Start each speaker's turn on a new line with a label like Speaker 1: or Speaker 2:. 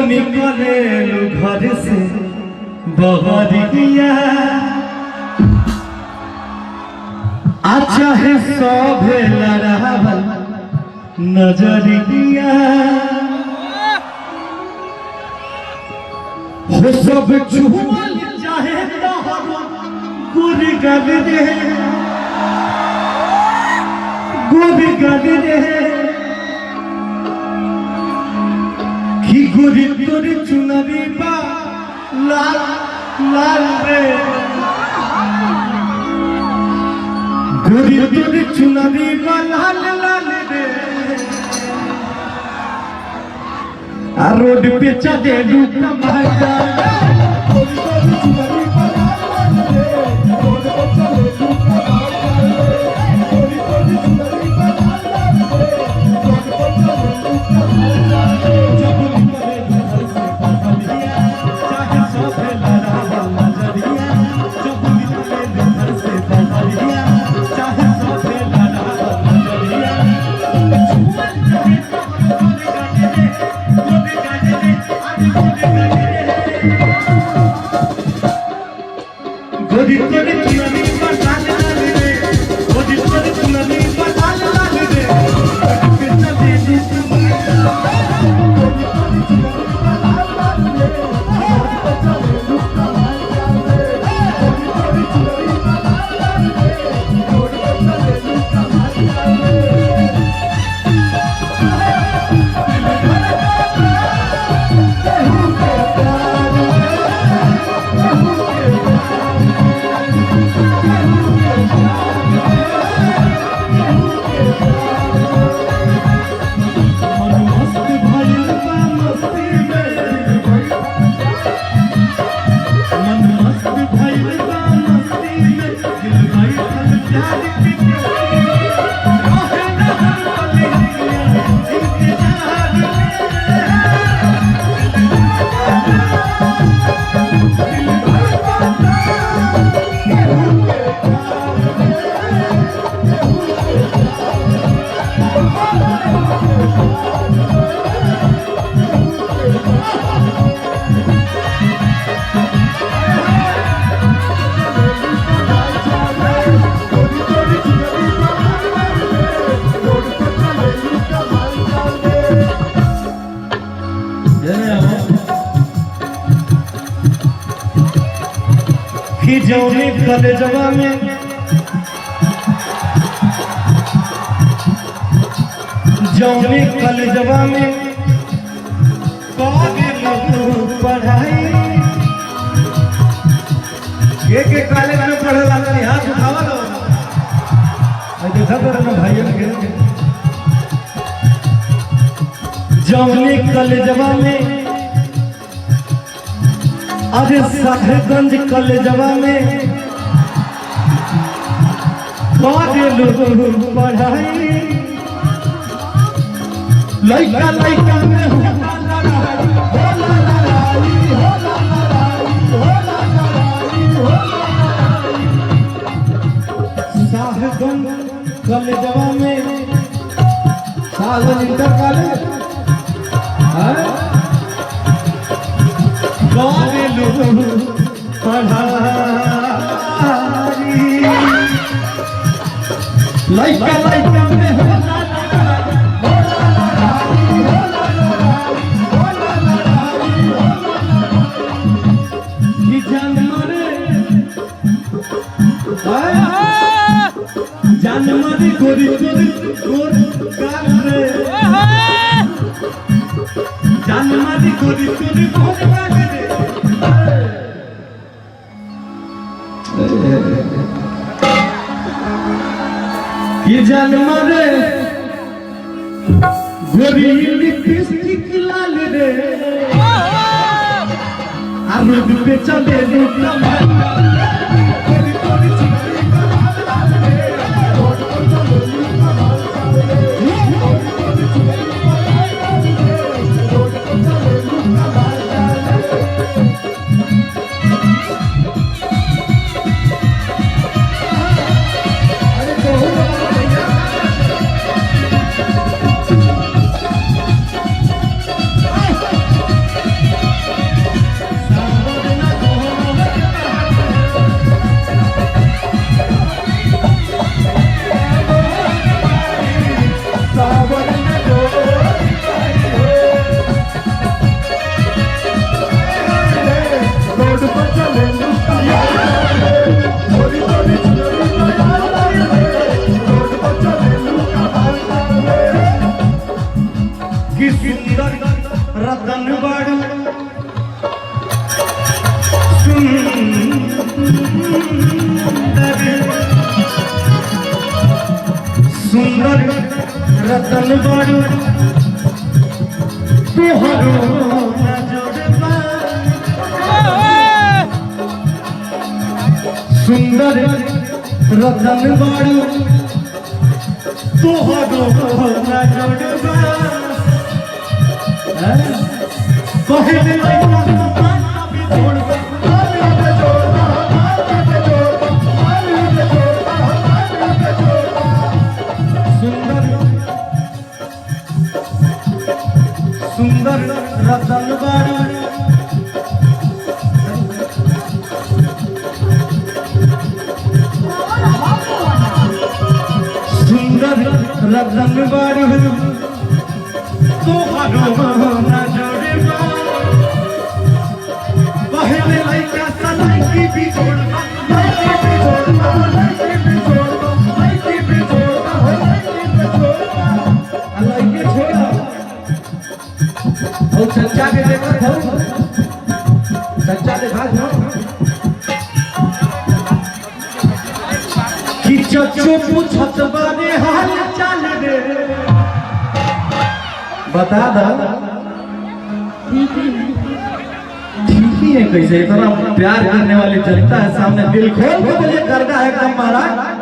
Speaker 1: निकले घर से बहरिया अच्छा है सब लड़ावल नजरिया हो सब चुमल चाहे गुरी गल रे गुरी गल रे कि गुरी तोरी चुनरी बा लाल लाल रे गुरी तोरी चुनरी बा लाल लाल रे आ रोड पे चले लूका भागा गोदी तोरे चुनरी पर लाल लाल रे गोदी तोरे चुनरी पर लाल लाल रे पे चले लूका गोदी तोरे चुनरी पर लाल लाल रे पे चले लूका गोदी तोरे चुनरी पर लाल लाल रे पे चले लूका कि जौनी कलेजवा में जौनी कलेजवा में पढ़ाई एक कॉलेज में पढ़े वाला हाथ उठावा लो देखा करो ना भाई जौनी कलेजवा में अरे साहेबगंज कलेजवा में बारे लोग पढ़ाई लइका लइका में साहेबगंज कलेजवा में साहेबगंज इंटर कॉलेज बारे लोग पढ़ाई लइका लइका में जानमारी गोरी गोरी गोर गाल रे जानमारी गोरी गोरी गोर गाल रे ये जानमारे गोरी लिपस्टिक लाल रे आरुद पे चले लूका बारू तोहरो नजरबा सुंदर रतन बारू तोहरो नजरबा पहले सुंदर रतन बारू सुंदर रतन बारू तोहरो नजरबा पहले लइका सलाई की बिछोड़बा चर्चा के देखा था चर्चा देखा था कि चचो पूछत बारे हाल चाल रे बता दा ठीक ही है कैसे इतना प्यार करने वाली जनता है सामने दिल खोल के बोलिए करना है एकदम महाराज